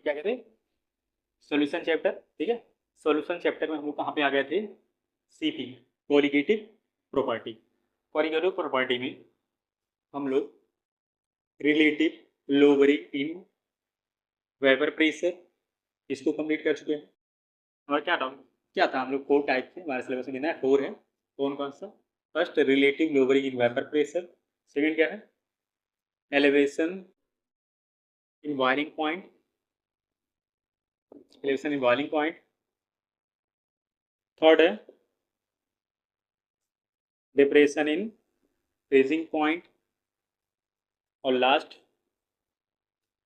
क्या कहते हैं, सॉल्यूशन चैप्टर। ठीक है, सॉल्यूशन चैप्टर में हम लोग कहाँ पे आ गए थे, CP, colligative property. Colligative property में हम लोग relative lowering in vapour pressure इसको कंप्लीट कर चुके हैं। और क्या था हम लोग 4 टाइप थे हमारे सिलेबस में, गिना है 4 है। कौन कौन सा? First relative lowering in vapour pressure, second क्या है, elevation in boiling point, elevation in boiling point, third है डिप्रेशन इन फ्रीजिंग पॉइंट, और लास्ट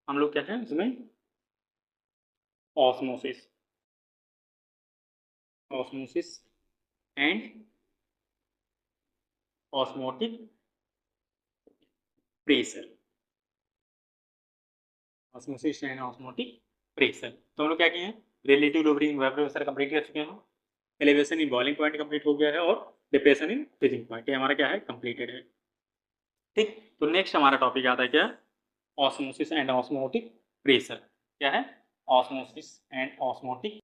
हम लोग क्या है इसमें, osmosis, osmosis and osmotic pressure, osmosis and osmotic pressure. तो हम लोग क्या किए हैं, relative lowering in vapour pressure complete कर चुके हैं, elevation in boiling point complete हो गया है, और डिप्रेशन इन फ्रीजिंग पॉइंट ये हमारा क्या है, कंप्लीटेड है। ठीक, तो नेक्स्ट हमारा टॉपिक आता है क्या, ऑस्मोसिस एंड ऑस्मोटिक प्रेशर। क्या है, ऑस्मोसिस एंड ऑस्मोटिक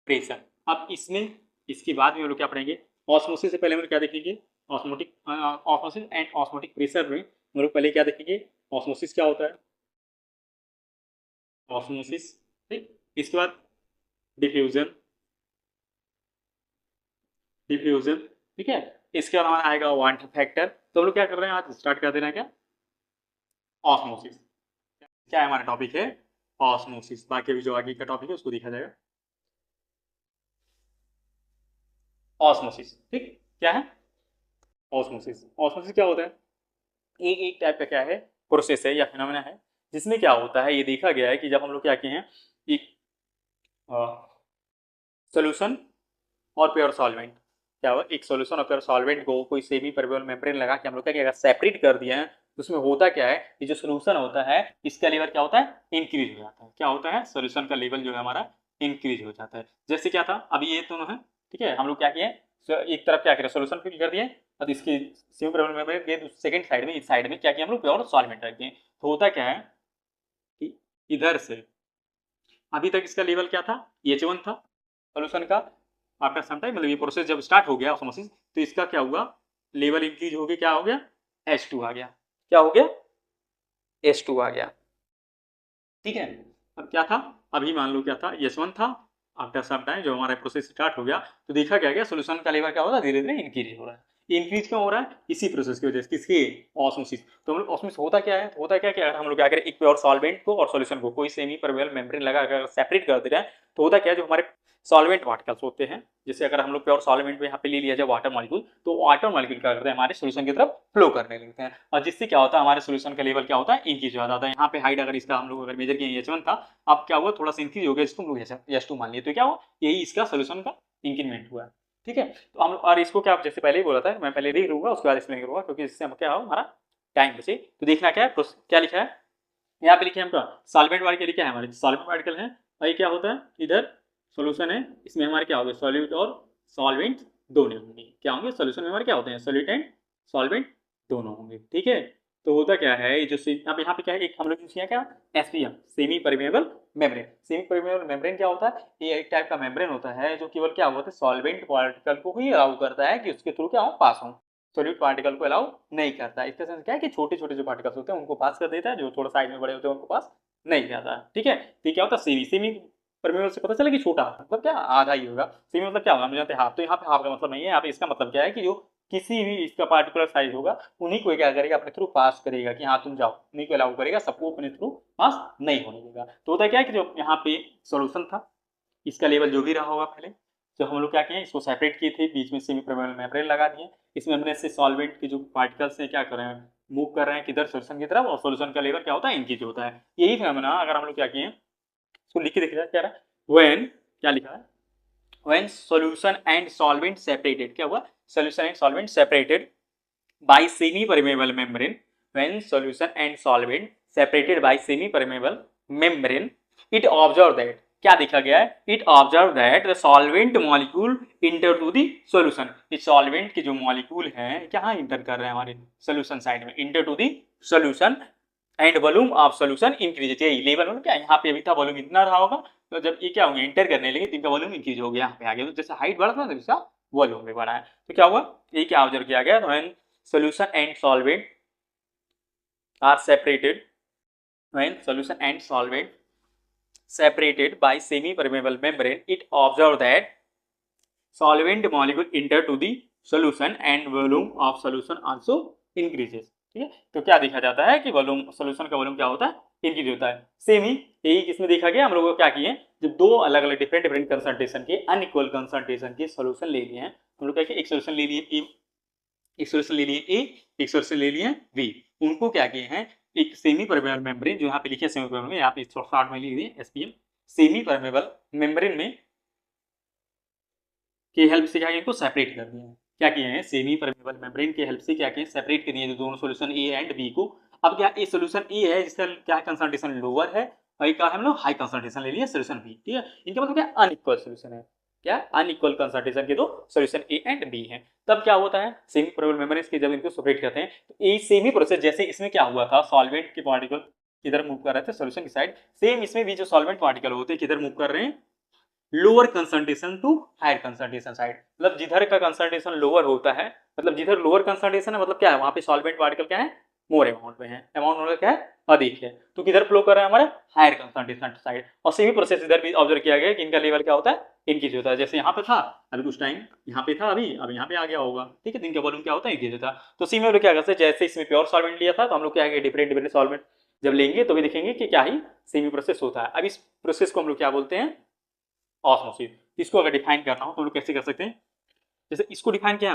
प्रेशर। अब इसमें इसके बाद में हम लोग क्या पढ़ेंगे, ऑस्मोसिस से पहले हम लोग क्या देखेंगे, osmotic osmosis and osmotic pressure में हम लोग पहले क्या देखेंगे, ऑस्मोसिस क्या होता है, ऑस्मोसिस। ठीक, इसके बाद डिफ्यूजन, डिफ्यूजन। ठीक है, इसके बाद हमारा आएगा वाटर फैक्टर। तो हम लोग क्या कर रहे हैं, आज स्टार्ट कर देना है क्या, ऑस्मोसिस। क्या है हमारा टॉपिक है, ऑस्मोसिस। बाकी अभी जो आगे का टॉपिक है उसको देखा जाएगा। ऑस्मोसिस, ठीक, क्या है ऑस्मोसिस। ऑस्मोसिस क्या होता है, एक टाइप का क्या है, प्रोसेस है या फिनोमेना है, जिसमें क्या होता है, ये देखा गया है कि जब हम लोग क्या किए हैं, एक सोल्यूशन और प्योर सॉल्वेंट, क्या हुआ, एक सोल्यूशन और प्योर सॉल्वेंट को कोई सेमी परमेबल मेम्ब्रेन लगा के हम लोग क्या किया, सेपरेट कर दिया है, तो उसमें होता क्या है, ये जो सोल्यूशन होता है इसका लेवल क्या होता है, इंक्रीज हो जाता है। क्या होता है, सोल्यूशन का लेवल जो है हमारा इंक्रीज हो जाता है। जैसे क्या था, अभी ये दोनों है, ठीक है, हम लोग क्या किए, एक तरफ क्या करें, सोल्यूशन फिल कर दिए, और इसकी सेमी परमेबल मेम्ब्रेन के सेकंड साइड में, इस साइड में क्या किया हम लोग, प्योर सॉल्वेंट रख दिए। तो होता क्या है कि इधर से अभी तक इसका लेवल क्या था, H1 था सोल्यूशन का, आफ्टर सम टाइम मतलब ये प्रोसेस जब स्टार्ट हो गया ऑस्मोसिस, तो इसका क्या हुआ, लेवल इंक्रीज हो गया, क्या हो गया, H2 आ गया। क्या हो गया, H2 आ गया। ठीक है, अब क्या था, अभी मान लो क्या था, H1 था, आफ्टर सम टाइम जब हमारा प्रोसेस स्टार्ट हो गया तो देखा क्या गया, सोल्यूशन का लेवल क्या होगा, धीरे धीरे इंक्रीज हो रहा है। इंक्रीज क्यों हो रहा है, इसी प्रोसेस की वजह से, किसके, ऑस्मोसिस। तो हम लोग ऑस्मोसिस होता क्या है, होता क्या क्या, हम लोग क्या करें, एक प्योर सॉल्वेंट को और सॉल्यूशन को कोई सेमी परमेबल मेम्ब्रेन लगा कर सेपरेट कर दे रहा है, तो होता क्या है, जो हमारे सॉल्वेंट पार्टिकल्स होते हैं, जैसे अगर हम लोग प्योर सॉल्वेंट में यहाँ पे ले लिया जाए वाटर मॉलिक्यूल, तो वाटर मॉलिक्यूल क्या करते हैं, हमारे सोल्यूशन की तरफ फ्लो करने लगते हैं, और जिससे क्या होता है, हमारे सोल्यूशन का लेवल क्या होता है, इंक्रीज हो जाता है। यहाँ पे हाइट अगर इसका हम लोग अगर मेजर किए H1 था, अब क्या हुआ, थोड़ा सा इंक्रीज हो गया, इसको हम लोग H2 मान लिए, तो क्या हुआ, यही इसका सोल्यूशन का इंक्रीमेंट हुआ है। ठीक है, तो हम और इसको क्या, जैसे पहले ही बोला था, मैं पहले लिख लूंगा उसके बाद एक्सप्लेन करूंगा, क्योंकि इससे हम क्या हो, हमारा टाइम बचे। तो देखना क्या है, क्या लिखा है यहाँ पे, लिखे हम सॉल्वेंट पार्टिकल क्या है, हमारे सॉल्वेंट पार्टिकल है, और ये क्या होता है, इधर सोल्यूशन है, इसमें हमारे क्या होंगे, सॉल्यूट और सॉल्वेंट दोनों होंगे। क्या होंगे, सोल्यूशन में हमारे क्या होते हैं, सॉल्यूट एंड सॉल्वेंट दोनों होंगे। ठीक है, तो होता क्या है, ये जो अब यहाँ पे क्या है, एक हम लोग यूज किया क्या, SPM, semi permeable membrane. Semi permeable membrane क्या होता है, ये एक टाइप का मेम्ब्रेन होता है जो केवल क्या होता है, सॉल्वेंट पार्टिकल को ही अलाउ करता है कि उसके थ्रू क्या हो, पास हो, सॉल्यूट पार्टिकल को अलाउ नहीं करता है। इसका सेंस क्या है कि छोटे छोटे जो पार्टिकल्स होते हैं उनको पास कर देता है, जो थोड़ा साइज में बड़े होते हैं उनको पास नहीं जाता है। ठीक है, तो क्या होता है, सेमी सेमी परमेबल से पता चला कि छोटा, मतलब क्या, आधा ही होगा। सेमी मतलब क्या होगा, हम जानते हैं हाफ, तो यहाँ पे हाफ का मतलब नहीं है, यहाँ पे इसका मतलब क्या है कि जो किसी भी इसका पार्टिकुलर साइज होगा उन्हीं को क्या करेगा, अपने थ्रू पास करेगा, कि हाँ तुम जाओ, उन्हीं को अलाउ करेगा, सबको अपने थ्रू पास नहीं होने देगा। तो होता क्या है कि जो यहाँ पे सोल्यूशन था, इसका लेवल जो भी रहा होगा पहले, जब हम लोग क्या किए, इसको सेपरेट किए थे, बीच में सेमी परमेबल मेम्ब्रेन लगा दिए, इसमें हमने से सॉल्वेंट के जो पार्टिकल्स हैं क्या कर रहे हैं, मूव कर रहे हैं किधर, सोल्यूशन की तरफ, और सोल्यूशन का लेवल क्या होता है, इंक्रीज होता है। यही फिनोमेना अगर हम लोग क्या किए, इसको लिख के देखिए क्या रहा है, व्हेन, क्या लिखा है, when solution and solvent separated, क्या हुआ, solution and solvent separated by semi permeable membrane, when solution and solvent separated by semi permeable membrane, it observe that, क्या देखा गया है, it observe that the solvent molecule enter to the solution, इस solvent के जो molecule हैं कहाँ inter कर रहे हैं, हमारे सॉल्यूशन साइड में, enter to the solution and volume of solution increase, यही लेवल मतलब क्या, यहाँ पे अभी था वॉल्यूम इतना रहा होगा, तो जब ये क्या होंगे इंटर करने लगे तो इनका वॉल्यूम इंक्रीज हो गया, यहाँ पे आ गया, तो जैसे हाइट बढ़ा था तो इसका वॉल्यूम भी बढ़ा है। तो क्या हुआ, ये क्या ऑब्जर्व किया गया, when solution and solvent are separated, when solution and solvent separated by semi-permeable membrane, it observed that solvent molecule enter to the solution and volume of solution also increases। ठीक है, तो क्या देखा जाता है कि वॉल्यूम, सॉल्यूशन का volume क्या होता है, इंक्रीज होता है। सेम ही यही किसमें देखा गया, हम लोगों को क्या किए, जब दो अलग अलग डिफरेंट डिफरेंट कंसंट्रेशन के अनइक्वल कंसंट्रेशन के सॉल्यूशन ले लिए हैं, हम लोग क्या किए, एक सॉल्यूशन ले लिए ए, एक सॉल्यूशन ले लिए ए, एक सॉल्यूशन ले लिए बी, उनको क्या किए हैं, एक सेमी परमेबल मेम्ब्रेन, जो यहाँ पे लिखे सेमी परमेबल में, यहाँ पे शॉर्ट में लिख दिए एसपीएम, सेमी परमेबल मेम्ब्रेन में की हेल्प से क्या इनको सेपरेट कर दिया है। क्या किए हैं, सेमी परमेबल मेम्ब्रेन की हेल्प से क्या किए, सेपरेट कर दिए जो दोनों सॉल्यूशन ए एंड बी को। अब क्या, ए सॉल्यूशन ए है जिसका क्या कंसंट्रेशन लोअर है, और एक का हम लोग हाई कंसंट्रेशन ले लिए सॉल्यूशन बी। ठीक है, इनका मतलब क्या, अनइक्वल सॉल्यूशन है, क्या अनइक्वल कंसंट्रेशन के दो सॉल्यूशन ए एंड बी हैं। तब क्या होता है, सेमी परमेबल मेम्ब्रेन के जब इनको सेपरेट करते हैं तो ये सेमी प्रोसेस, जैसे इसमें क्या हुआ था, सॉल्वेंट के पार्टिकल किधर मूव कर रहे थे, सॉल्यूशन की साइड, सेम इसमें भी जो सॉल्वेंट पार्टिकल होते हैं किधर मूव कर रहे हैं, lower concentration to higher concentration side. मतलब जिधर का कंसंट्रेशन लोअर होता है, मतलब जिधर लोअर कंसंट्रेशन है, मतलब क्या है, वहां पे सॉल्वेंट पार्टिकल क्या है, मोर अमाउंट में है, अमाउंट मतलब क्या है, अधिक है, तो किधर फ्लो कर रहा है, हमारा हायर कंसंट्रेशन साइड। और सेमी प्रोसेस इधर भी ऑब्जर्व किया गया कि इनका लेवल क्या होता है, इंक्रीज होता है। जैसे यहाँ पे था अभी कुछ टाइम, यहाँ पे था अभी, अब यहाँ पे आ गया होगा। ठीक है, तो इनका वॉल्यूम क्या होता है, इंक्रीज होता है। तो सेमी में क्या करते हैं, जैसे इसमें प्योर सॉल्वेंट लिया था, तो हम लोग क्या है, डिफरेंट डिफरेंट सॉल्वेंट जब लेंगे तो भी देखेंगे कि क्या ही सेमी प्रोसेस होता है। अब इस प्रोसेस को हम लोग क्या बोलते हैं, ऑस्मोसिस। इसको अगर डिफाइन करना हो तो हम लोग कैसे कर सकते हैं, जैसे इसको डिफाइन किया,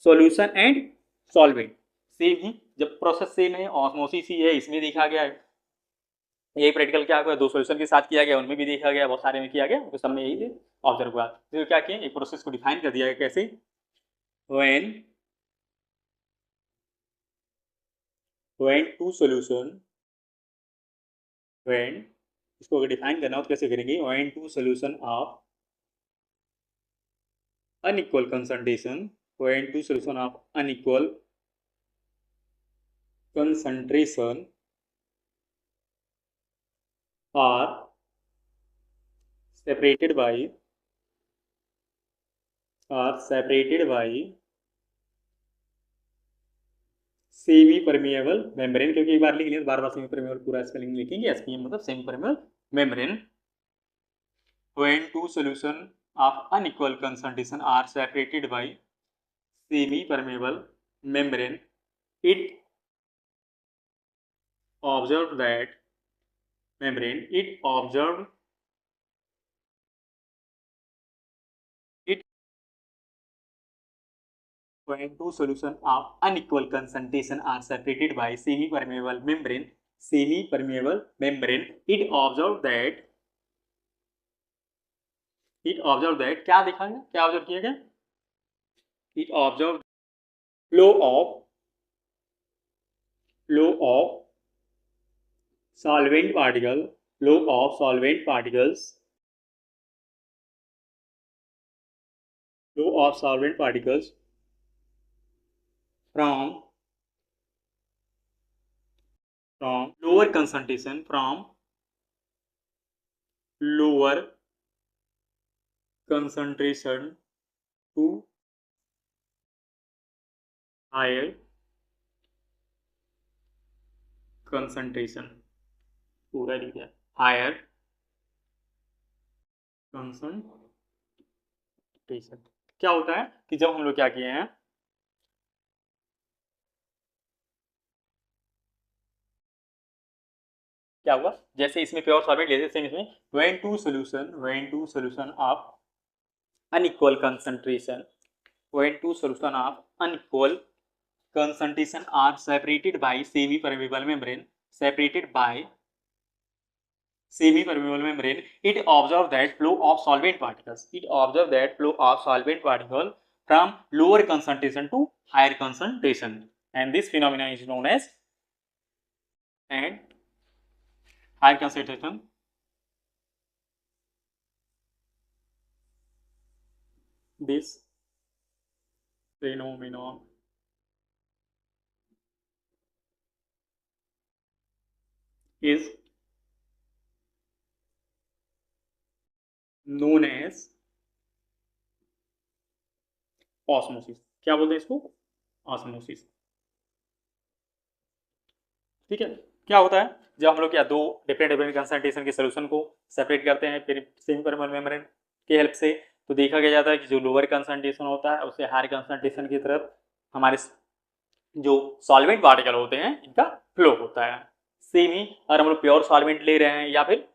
सॉल्यूशन एंड सॉल्वेंट सेम ही, जब प्रोसेस सेम है, ऑस्मोसिस ही है, इसमें देखा गया है, यही प्रैक्टिकल क्या हुआ, दो सॉल्यूशन के साथ किया गया, उनमें भी देखा गया, बहुत सारे में किया गया, तो सब में यही ऑब्जर्व हुआ। तो क्या किया, एक प्रोसेस को डिफाइन कर दिया गया कैसे, when when two solution, when, इसको अगर डिफाइन करना हो तो कैसे करेंगे, when two solution of unequal concentration, when two solution of unequal concentration are separated by semi permeable membrane, क्योंकि एक बार लिख लिया बार बार सेमी परमिएबल पूरा स्पेलिंग लिखेंगे, एसपीएम मतलब semi permeable membrane. when two solution of unequal concentration are separated by semi permeable membrane, it observed that membrane, it observed it when two solutions of unequal concentration are separated by semi-permeable membrane, it observed that, क्या देखा गया, क्या observe किया गया, it observed flow of solvent particle, flow of solvent particles, flow of solvent particles from lower concentration, from lower concentration to higher concentration, पूरा लिख दिया, higher concentration। क्या होता है कि जब हम लोग क्या किए हैं, क्या हुआ, जैसे इसमें प्योर सॉल्वेंट लेते सेम इसमें, when two solution of unequal concentration, when two solution of unequal concentration are separated by semi permeable membrane, separated by semi permeable membrane, it observe that flow of solvent particles, it observe that flow of solvent particle from lower concentration to higher concentration, and this phenomenon is known as, and higher concentration, this phenomenon is known as osmosis. क्या बोलते हैं इसको? Osmosis. ठीक है। क्या होता है जब हम लोग क्या दो डिफरेंट डिफरेंट कंसंट्रेशन के सोल्यूशन को सेपरेट करते हैं फिर सेमी परमेबल मेम्ब्रेन के हेल्प से, तो देखा गया जाता है कि जो लोअर कंसंट्रेशन होता है उससे हायर कंसंट्रेशन की तरफ हमारे जो सॉल्वेंट पार्टिकल होते हैं इनका फ्लो होता है। सेम ही अगर हम लोग प्योर सॉल्वेंट ले रहे हैं या फिर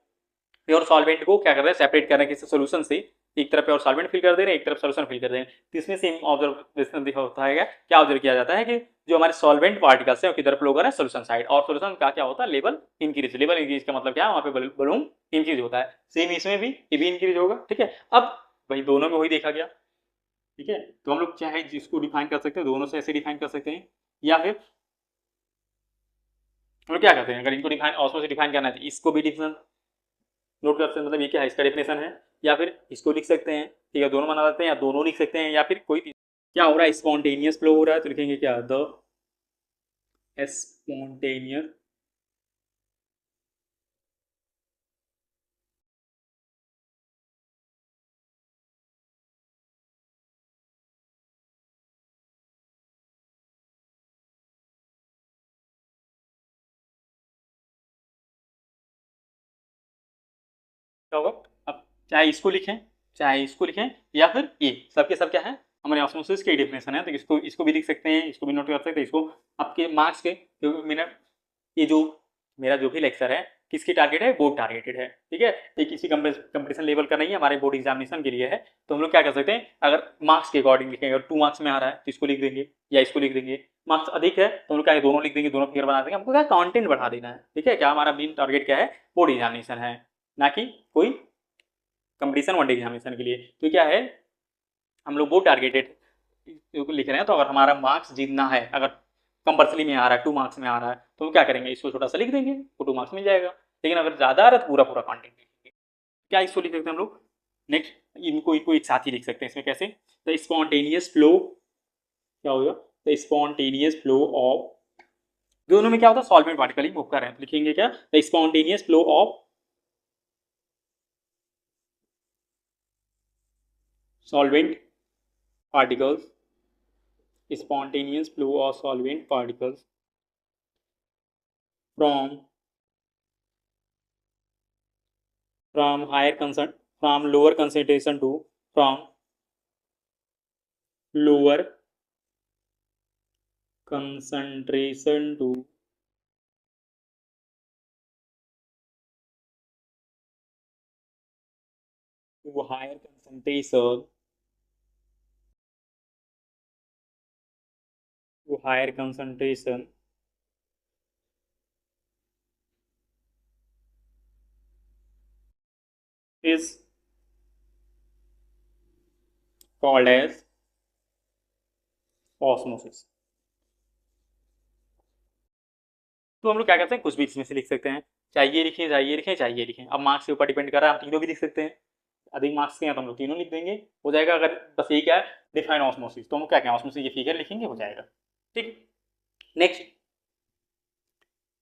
प्योर सॉल्वेंट को क्या कर रहे हैं सेपरेट कर रहे हैं किसी सोल्यूशन से, एक तरफ प्योर सॉल्वेंट फिल कर दे रहे हैं एक तरफ सोल्यूशन फिल कर दे रहे हैं, तो इसमें सेम ऑब्जर्वेशन होता है क्या ऑब्जर्व किया जाता है कि जो हमारे सॉल्वेंट पार्टिकल्स हैं वो किधर फ्लो कर रहे हैं सोल्यूशन साइड, और सोल्यूशन का क्या होता है लेवल इंक्रीज। लेवल इंक्रीज का मतलब क्या है वहाँ पे वॉल्यूम इंक्रीज होता है। सेम इसमें भी ये भी इंक्रीज होगा। ठीक है। अब वही दोनों में वही देखा गया। ठीक है। तो हम लोग चाहे जिसको डिफाइन कर सकते हैं दोनों से ऐसे डिफाइन कर सकते हैं, या फिर हम लोग क्या करते हैं अगर इनको डिफाइन ऑस्मो से डिफाइन करना है तो इसको भी डिफाइन नोट कर सकते हैं, मतलब ये क्या है इसका डेफिनेशन है, या फिर इसको लिख सकते हैं। ठीक है। दोनों बना सकते हैं या दोनों लिख सकते हैं, या फिर कोई क्या हो रहा है स्पॉन्टेनियस फ्लो हो रहा है तो लिखेंगे क्या द स्पॉन्टेनियस क्या होगा। अब चाहे इसको लिखें चाहे इसको लिखें या फिर ये सबके सब क्या है हमारे ऑस्मोसिस की डेफिनेशन है, तो इसको इसको भी लिख सकते हैं इसको भी नोट कर सकते हैं। इसको आपके मार्क्स के मिनट ये जो मेरा जो भी लेक्चर है किसकी टारगेट है बोर्ड टारगेटेड है। ठीक है। ये किसी कंपटीशन लेवल का नहीं है, हमारे बोर्ड एग्जामिनेशन के लिए है। तो हम लोग क्या कर सकते हैं अगर मार्क्स के अकॉर्डिंग लिखेंगे, अगर 2 मार्क्स में आ रहा है तो इसको लिख देंगे या इसको लिख देंगे। मार्क्स अधिक है तो हम लोग क्या दोनों लिख देंगे, दोनों फिगर बना देंगे। हमको क्या कंटेंट बढ़ा देना है। ठीक है। क्या हमारा मेन टारगेट क्या है बोर्ड एग्जामिनेशन है, ना कि कोई कंपटीशन वन डे एग्जामिनेशन के लिए। तो क्या है हम लोग वो टारगेटेड लिख रहे हैं, तो अगर हमारा मार्क्स जीतना है अगर कंपल्सरी में आ रहा है 2 मार्क्स में आ रहा है तो हम क्या करेंगे इसको छोटा सा लिख देंगे वो 2 मार्क्स मिल जाएगा। लेकिन अगर ज़्यादा आ रहा है तो पूरा पूरा कॉन्टेंट लिखेंगे। क्या इसको लिख सकते हैं हम लोग नेक्स्ट इनको इनको एक साथ ही लिख सकते हैं। इसमें कैसे द स्पॉन्टेनियस फ्लो क्या होगा द स्पॉन्टेनियस फ्लो ऑफ, दोनों में क्या होता है सॉल्वेंट पार्टिकल ही मूव कर रहे हैं तो लिखेंगे क्या the spontaneous flow of solvent particles, spontaneous flow of solvent particles from higher concern from lower concentration to from lower concentration to higher concentration is called as osmosis। तो हम लोग क्या करते हैं कुछ भी इसमें से लिख सकते हैं, चाहे ये लिखें चाहे ये लिखें चाहे ये लिखें। अब मार्क्स के ऊपर डिपेंड कर रहा है, हम तीनों भी लिख सकते हैं। अधिक मार्क्स के हैं तो हम लोग तीनों लिख देंगे हो जाएगा। अगर बस यही क्या है डिफाइन ऑस्मोसिस तो हम लोग क्या कहें ऑस्मोसिस ये फिगर लिखेंगे हो जाएगा। ठीक। नेक्स्ट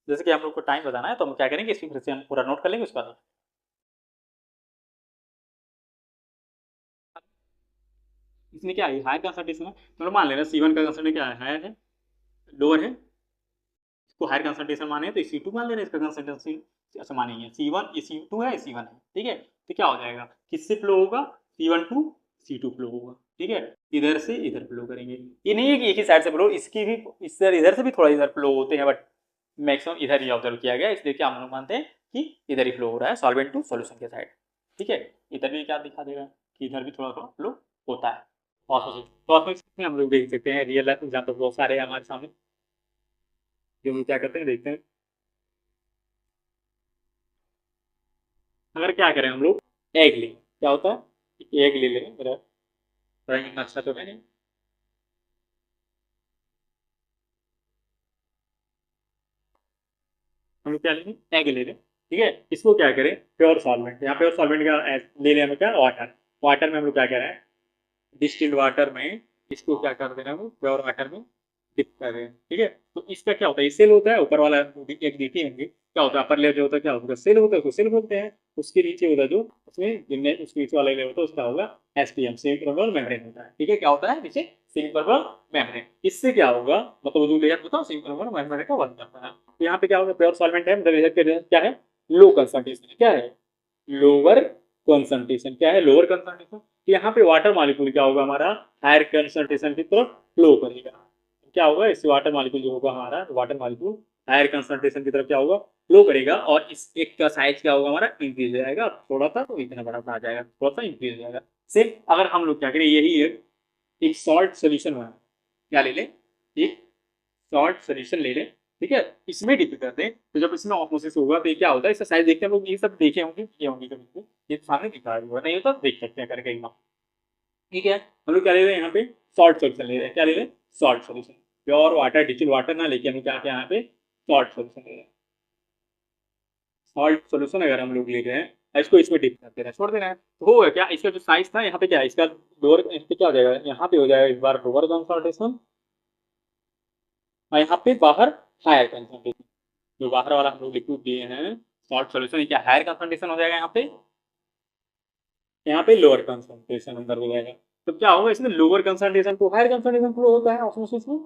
जैसे कि हम लोग को टाइम बताना है तो हम क्या करेंगे इसकी फिर से हम पूरा नोट कर लेंगे उसके बाद इसमें क्या है हायर कंसंट्रेशन है तो मान लेना C1 का कंसंट्रेशन क्या है हायर है लोअर है, इसको हायर कंसंट्रेशन माने तो C2 मान लेना इसका कंसंट्रेशन अच्छा मानेंगे C1 ये C2 है C1 है। ठीक है। तो क्या हो जाएगा किससे फ्लो होगा C1 टू C2 फ्लो होगा। ठीक है। इधर से इधर फ्लो करेंगे, ये नहीं है कि एक ही साइड से फ्लो, इसकी भी इधर से भी थोड़ा इधर फ्लो होते हैं बट मैक्सिमम इधर ही ऑब्जर्व किया गया, इसलिए क्या हम लोग मानते हैं कि इधर ही फ्लो हो रहा है सॉल्वेंट टू सॉल्यूशन के साइड। ठीक है। इधर भी क्या दिखा देगा कि इधर भी थोड़ा थोड़ा फ्लो होता है। ऑस्मोसिस में हम लोग देख सकते हैं रियल लाइफ एग्जाम्पल बहुत सारे हैं हमारे सामने जो हम क्या करते हैं देखते हैं। अगर क्या करें हम लोग एग ले क्या होता है एग ले लें मेरा ड्राइंग अच्छा तो मैंने हम लोग क्या लेंगे एग ले लें। ठीक है। इसको क्या करें प्योर सॉल्वेंट, यहाँ प्योर सॉल्वेंट का ले लें हम क्या वाटर। वाटर में हम लोग क्या करें डिस्टिल्ड वाटर में इसको क्या कर देना है प्योर वाटर में डिप कर रहे हैं। ठीक है। तो इसका क्या होता है सेल होता है ऊपर वाला एक नीचे होंगे क्या होता है, अपर लेयर जो होता है क्या होता है, सेल होता है, उसको सेल बोलते हैं। उसके नीचे होता है जो उसमें जिनने उसके नीचे वाला लेयर होता है उसका होगा एसपीएम, सेमी परमेबल मेम्ब्रेन होता है। ठीक है, क्या होता है नीचे सेमी परमेबल मेम्ब्रेन। इससे क्या होगा, मतलब जो लेयर होता है सेमी परमेबल मेम्ब्रेन का वर्क करता है। तो यहाँ पे क्या होगा, प्योर सॉल्वेंट है, मतलब क्या है, लो कंसंट्रेशन, क्या है, लोअर कंसंट्रेशन, क्या है, लोअर कंसंट्रेशन। यहाँ पे वाटर मॉलिक्यूल क्या होगा हमारा, हायर कंसंट्रेशन की तरफ फ्लो करेगा। क्या होगा, इससे वाटर मॉलिक्यूल जो होगा हमारा, वाटर मॉलिक्यूल हायर कंसंट्रेशन की तरफ क्या होगा, फ्लो करेगा, और इस एक का साइज क्या होगा हमारा, इंक्रीज हो जाएगा, थोड़ा सा तो इतना बड़ा आ जाएगा, थोड़ा सा इंक्रीज हो जाएगा। सिर्फ अगर हम लोग क्या करें, यही एक सॉल्ट सोल्यूशन हुआ, क्या ले लें, एक सॉल्ट सोल्यूशन ले लें, ठीक है, इसमें डिप कर दें, तो जब इसमें ऑस्मोसिस होगा तो ये क्या होता है, इसका साइज देखते हैं हम लोग, ये सब देखे होंगे, ये होंगे कभी, ये सामने दिखा हुआ नहीं होता, देख सकते हैं करके एकदम। ठीक है, हम लोग क्या ले रहे हैं यहाँ पे, सॉल्ट सोल्यूशन ले रहे हैं, क्या ले रहे हैं, salt solution, pure water distil water ना लेके हम क्या क्या यहाँ पे सॉल्ट सोल्यूशन ले रहे हैं। सॉल्ट सोल्यूशन अगर हम लोग ले रहे हैं, इसको इसमें डिप कर दे रहे हैं, छोड़ दे रहे हैं, तो होगा क्या, इसका जो साइज था यहाँ पे क्या है, इसका लोअर, इस पे क्या हो जाएगा, यहाँ पे हो जाएगा इस बार लोअर कंसंट्रेशन, और यहाँ पे बाहर हायर कंसंट्रेशन, जो बाहर वाला हम लोग लिक्विड दिए हैं सॉल्ट सोल्यूशन, क्या हायर कंसंट्रेशन हो जाएगा, यहाँ पे लोअर कंसंट्रेशन अंदर हो जाएगा। तो क्या होगा, इसमें लोअर कंसंट्रेशन को हायर कंसंट्रेशन फ्लो होता है ऑस्मोसिस में,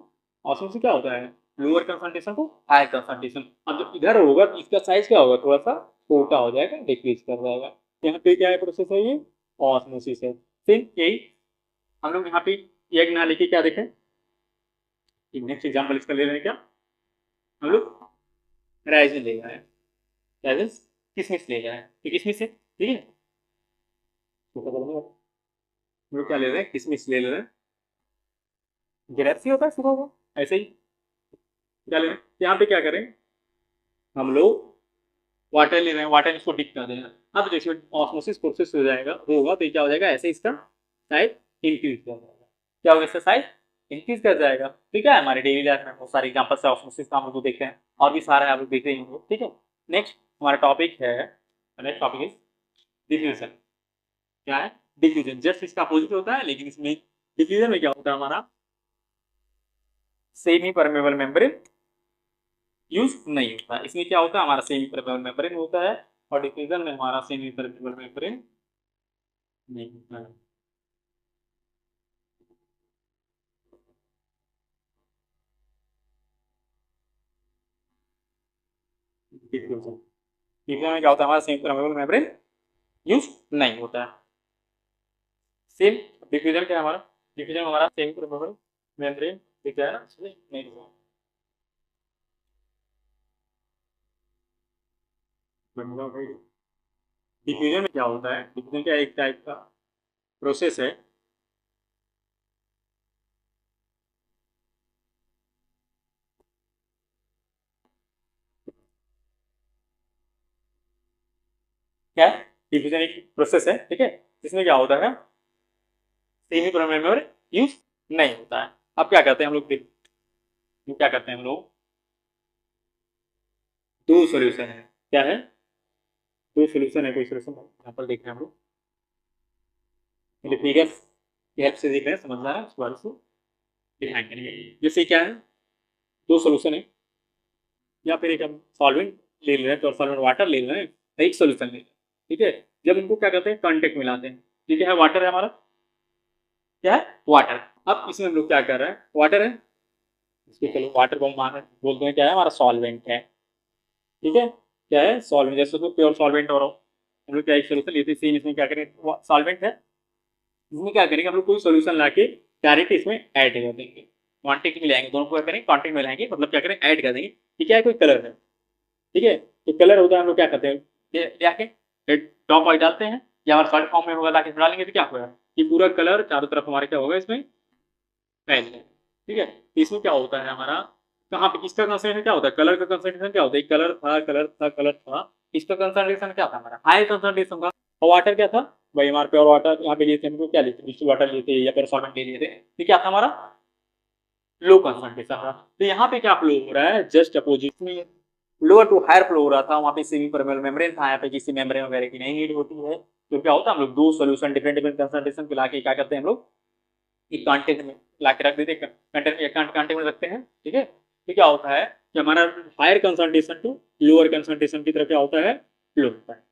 ऑस्मोसिस क्या होता है, लोअर कंसंट्रेशन को हायर कंसंट्रेशन। अब जब इधर होगा तो इसका साइज क्या होगा, थोड़ा सा छोटा हो जाएगा, डिक्रीज कर जाएगा। यहाँ पे क्या है प्रोसेस है, ये ऑस्मोसिस है। फिर यही हम लोग यहाँ पे एग ना लेके क्या देखें, नेक्स्ट एग्जाम्पल इसका ले रहे हैं, क्या हम लोग राइजिन ले रहे हैं, राइजिन किसमिस ले रहे हैं, तो किसमिस है, ठीक है, तो हम लोग क्या ले रहे हैं, किसमिस ले रहे हैं, ग्रेप्स ही होता है सुबह हुआ ऐसे ही, क्या ले रहे हैं, यहाँ पे क्या करें, हम लोग वाटर ले रहे हैं, वाटर इसको डिप कर देना। अब देखिए ऑस्मोसिस प्रोसेस हो जाएगा, होगा तो क्या हो जाएगा, ऐसे इसका साइज इंक्रीज कर जाएगा, क्या होगा, इसका साइज इंक्रीज कर जाएगा। ठीक है, हमारे डेली लाइफ में बहुत सारे एग्जाम्पल्स है ऑस्मोसिस का, हम लोग देख रहे हैं, और भी सारे आप लोग देख रहे होंगे। ठीक है, नेक्स्ट हमारा टॉपिक है, नेक्स्ट टॉपिक इज डिफ्यूजन। क्या है, डिफ्यूजन, जस्ट इसका अपोजिट होता है, लेकिन इसमें डिफ्यूजन में क्या होता है हमारा, सेमी परमेबल मेम्ब्रेन यूज नहीं होता है। इसमें क्या होता है, हमारा सेमी परमेबल मेम्ब्रेन होता है, और डिफ्यूजन में हमारा सेमी परमेबल मेम्ब्रेन नहीं होता है। डिफ्यूजन, डिफ्यूजन में क्या होता है, हमारा सेमी परमेबल मेम्ब्रेन यूज नहीं होता है। सेम डिफ्यूजन क्या है हमारा, डिफ्यूजन हमारा सेमी परमेबल मेम्ब्रेन क्या है ना, नहीं होता। डिफ्यूजन में क्या होता है, डिफ्यूजन क्या एक टाइप का प्रोसेस है, क्या है, डिफ्यूजन एक प्रोसेस है, ठीक है, जिसमें क्या होता है, सेमी परमेबल यूज नहीं होता है। अब क्या करते हैं हम लोग, क्या करते हैं हम लोग, दो सॉल्यूशन है, क्या है, दो सॉल्यूशन है, कोई सॉल्यूशन यहाँ पर देख रहे हैं हम लोग, फिगर की हेल्प से देख रहे हैं, समझ रहा है, उस बारे से डिफाइन करेंगे। जैसे क्या है, दो सॉल्यूशन है, या फिर एक हम सॉल्वेंट ले रहे हैं, तो सॉल्वेंट वाटर ले रहे हैं, एक सॉल्यूशन ले रहे हैं, ठीक है, जब उनको क्या करते हैं, कॉन्टेक्ट मिलाते हैं, ठीक है, वाटर है हमारा, क्या है, वाटर। अब इसमें हम लोग क्या कर रहे हैं, वाटर है, इसको चलो वाटर को मान बोलते हैं क्या है, हमारा सॉल्वेंट है, ठीक है, क्या है, सॉल्वेंट, जैसे तो प्योर सॉल्वेंट हो रहा हो, हम लोग क्या एक सोल्यूशन लेते हैं, सेम इसमें क्या करें, सॉल्वेंट है, इसमें क्या करेंगे, हम लोग कोई सोल्यूशन ला के डायरेक्ट इसमें ऐड कर देंगे, क्वांटिटी मिलाएंगे, दोनों को क्या करेंगे, क्वांटिटी मिलाएंगे, मतलब क्या करें, ऐड कर देंगे, ठीक है, कोई कलर है, ठीक है, तो कलर होता है, हम लोग क्या करते हैं, ये लाके टॉप वाइट डालते हैं, या हमारे सॉलिड फॉर्म में होगा, लाके डालेंगे तो क्या होगा, ये पूरा कलर चारों तरफ हमारे क्या होगा, इसमें फैल जाएगा। ठीक है, तो इसमें क्या होता है हमारा, कहाँ पे इसका कंसंट्रेशन क्या होता है, कलर का कंसंट्रेशन क्या होता है, कलर था, कलर था, कलर था, इसका कंसंट्रेशन क्या था हमारा, हाई कंसंट्रेशन का, और वाटर क्या था भाई, हमारे प्योर वाटर यहाँ पे लिए थे, हमको क्या लेते, डिस्टिल वाटर लेते या फिर सॉल्वेंट ले लिए थे, तो क्या था हमारा, लो कंसंट्रेशन था। तो यहाँ पे क्या फ्लो हो रहा है, जस्ट अपोजिट में लोअर टू हायर फ्लो हो रहा था, वहाँ पे सेमी परमेबल मेम्ब्रेन था, यहाँ पे किसी मेम्ब्रेन वगैरह की नहीं नीड होती है। तो क्या होता है, हम लोग दो सॉल्यूशन डिफरेंट डिफरेंट कंसंट्रेशन को लाके क्या करते हैं, हम लोग एक कंटेनर में ला के रख देते हैं, कंटेनर में रखते हैं, ठीक है, तो क्या होता है, कि हमारा higher concentration to lower concentration की तरफ क्या होता है, फ्लो होता है।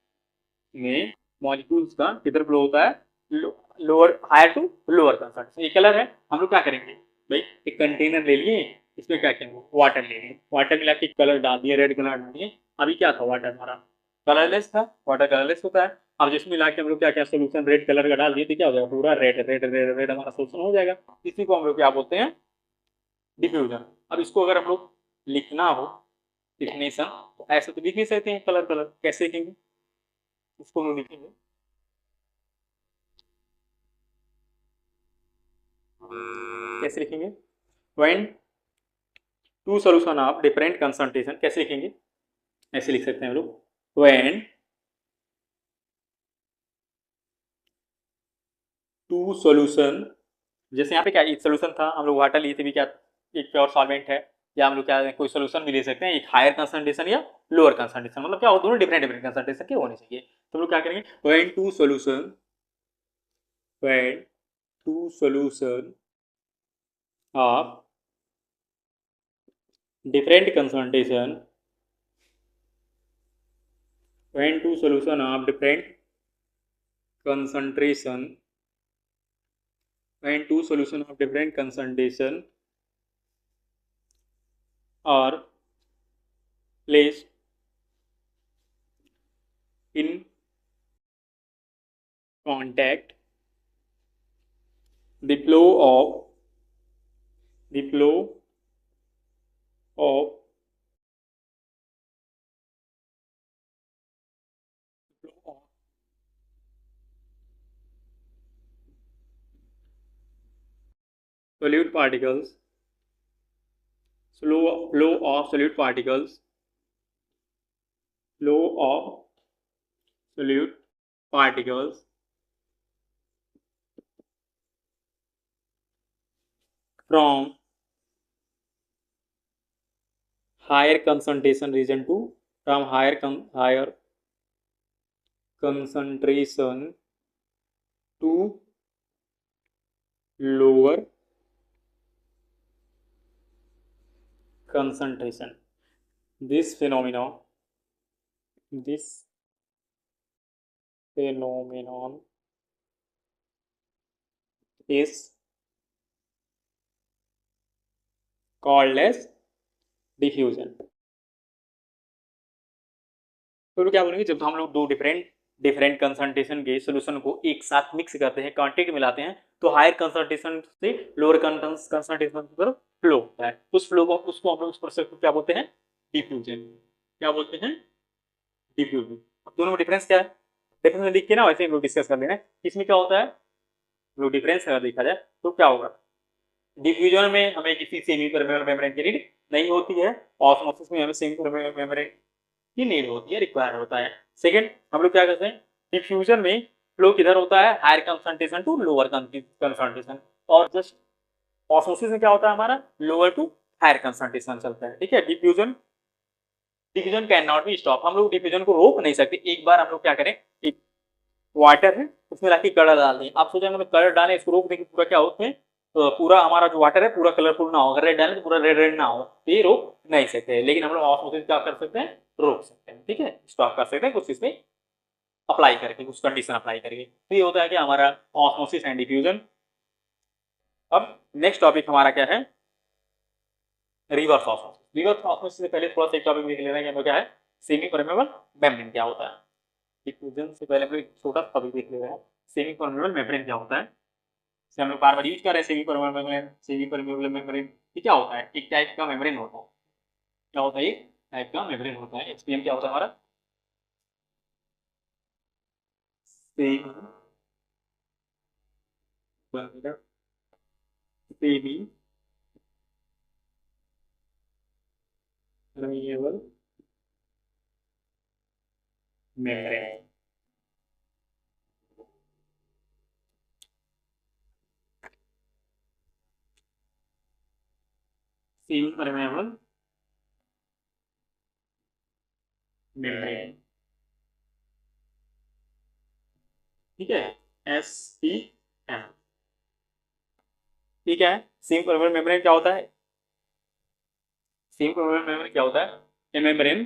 में मॉलिक्यूल्स का किधर फ्लो होता है, lower higher to lower concentration. ये कलर है, हम लोग क्या करेंगे भाई, एक कंटेनर ले लिए, इसमें क्या करेंगे, वाटर ले लिए, वाटर मिला के कलर डाल दिए, रेड कलर डाल दिए। अभी क्या था, वाटर हमारा कलरलेस था, वाटर कलरलेस होता है। अब जिसमें मिला के हम लोग क्या क्या सोल्यूशन रेड कलर का डाल दिए तो क्या हो जाएगा, पूरा रेड रेड रेड रेड हमारा सोल्यूशन हो जाएगा। इसी को हम लोग क्या बोलते हैं, डिफ्यूजन। अब इसको अगर हम लोग लिखना हो डिफिनेशन, तो ऐसे तो लिख नहीं सकते हैं, कलर कलर कैसे लिखेंगे, इसको हम लोग लिखेंगे कैसे लिखेंगे, when two solution of different concentration, कैसे लिखेंगे, ऐसे लिख सकते हैं हम लोग, व्हेन टू सॉल्यूशन, जैसे यहाँ पे क्या एक सॉल्यूशन था, हम लोग वाटर लिए थे भी, क्या एक प्योर सॉल्वेंट है, या हम लोग क्या कोई सॉल्यूशन भी ले सकते हैं, एक हायर कंसंट्रेशन या लोअर कंसंट्रेशन, मतलब क्या हो, दोनों डिफरेंट डिफरेंट कंसंट्रेशन के होने चाहिए। तो हम लोग क्या करेंगे, when two solution, when two solution of different concentration, when two solution of different concentration, when two solution of different concentration are placed in contact, the flow of the flow of solute particles, flow of solute particles, flow of solute particles from higher concentration region to, from higher concentration to lower concentration. This phenomenon is called as diffusion. तो क्या बोलेंगे, जब हम लोग दो different concentration के solution को एक साथ मिक्स करते हैं, कांटेक्ट मिलाते हैं, तो हायर कंसंट्रेशन से लोअर कंसंट्रेशन की तरफ फ्लो होता है। उस फ्लो को, उसको हम लोग उस प्रोसेस को क्या बोलते हैं, डिफ्यूजन। क्या बोलते हैं, डिफ्यूजन। दोनों में डिफरेंस क्या है, डिफरेंस में लिख के ना वैसे हम लोग डिस्कस कर लेना है। इसमें क्या होता है, लोग डिफरेंस अगर देखा जाए तो क्या होगा, डिफ्यूजन में हमें किसी सेमी परमेबल मेम्ब्रेन की नीड नहीं होती है, ऑस्मोसिस में हमें सेमी परमेबल मेम्ब्रेन की नीड होती है, रिक्वायर होता है। सेकंड, हम लोग क्या करते हैं, डिफ्यूजन में फ्लो किधर होता है, higher concentration to lower concentration, और जस्ट ऑस्मोसिस में क्या होता है हमारा, लोअर टू हायर कंसंट्रेशन चलता है। ठीक है, diffusion diffusion can not be stop, हम लोग डिफ्यूजन को रोक नहीं सकते। एक बार हम लोग क्या करें, एक वाटर है उसमें लाके कलर डाल दें, आप सोचेंगे मैं कलर डालें इसको रोक देंगे, पूरा क्या हो उसमें, तो पूरा हमारा जो वाटर है पूरा कलरफुल ना हो, अगर रेड डालें तो पूरा रेड रेड ना हो, तो ये रोक नहीं सकते। लेकिन हम लोग ऑस्मोसिस क्या कर सकते हैं, रोक सकते हैं। ठीक है, स्टॉप कर सकते हैं कुछ इसमें अप्लाई करके, कुछ कंडीशन अप्लाई करके। तो ये होता है कि हमारा ऑस्मोसिस एंड डिफ्यूजन। अब नेक्स्ट टॉपिक हमारा क्या है, रिवर्स ऑस्मोसिस। रिवर्स ऑस्मोसिस से पहले थोड़ा सा एक टॉपिक देख लेना है कि क्या है, सेमी परमेबल मेम्ब्रेन क्या होता है। डिफ्यूजन से पहले हम लोग एक छोटा सा टॉपिक देख ले रहे हैं, सेमी परमेबल मेम्ब्रेन क्या होता है। से हम लोग बार बार यूज कर रहे हैं semi permeable membrane, semi permeable membrane. ये क्या होता है, एक टाइप का मेम्ब्रेन होता है। क्या होता है, एक टाइप का मेम्ब्रेन होता है। एचपीएम क्या होता है हमारा, semi semi permeable membrane. Semi permeable membrane, ठीक है, एस पी एम। ठीक है, सेमी परमेबल मेम्ब्रेन क्या होता है, सेमी परमेबल मेम्ब्रेन क्या होता है? ए मेम्ब्रेन,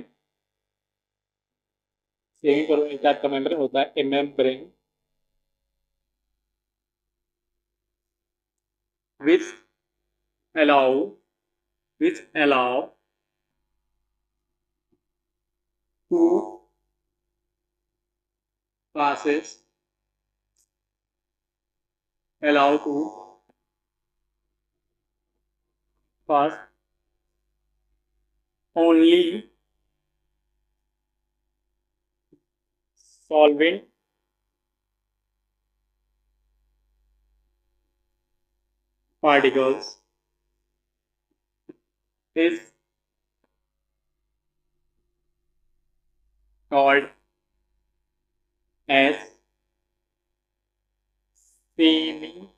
सेमी परमेबल टाइप का मेम्ब्रेन होता है, ए membrane which allow which allow to passes allow to pass only solvent particles is called as semi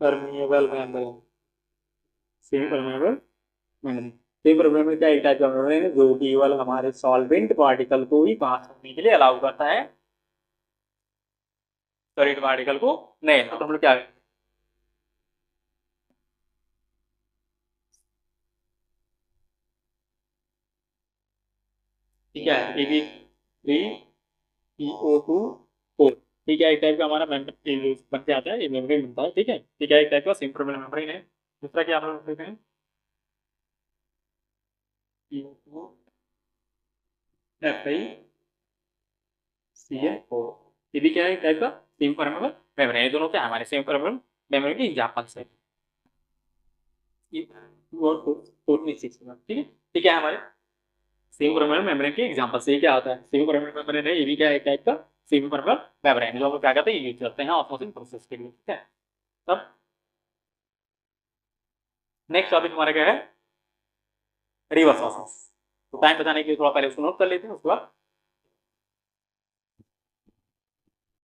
permeable membrane। Semi permeable membrane, semi permeable में क्या एक type का मेम्ब्रेन है जो केवल हमारे सॉल्वेंट पार्टिकल को ही पास करने के लिए अलाउ करता है, सॉलिड पार्टिकल को नहीं। तो हम लोग क्या ठीक है, AgO2 ठीक है, एक टाइप का हमारा मेम्ब्रेन बन के आता है, ये मेम्ब्रेन बनता है। ठीक है, ठीक है, एक टाइप का सेमी परमेबल मेम्ब्रेन है। दूसरा क्या हम लोग देखते हैं, FeCl4, ये भी क्या है, एक टाइप का सेमी परमेबल मेम्ब्रेन। ये दोनों क्या है, हमारे सेमी परमेबल मेम्ब्रेन की एग्जांपल्स है। ठीक है, ठीक है, हमारे सेमी परमेबल मेम्ब्रेन के एग्जांपल से क्या होता है, सेमी परमेबल मेम्ब्रेन है, ये भी क्या है, एक टाइप का सेमी परमेबल मेम्ब्रेन जो हम लोग क्या करते हैं, यूज करते हैं ऑस्मोसिस प्रोसेस के लिए। ठीक है, तब नेक्स्ट टॉपिक हमारा क्या है, रिवर्स ऑस्मोसिस। तो टाइम बचाने के लिए थोड़ा पहले उसको नोट कर लेते हैं, उसके बाद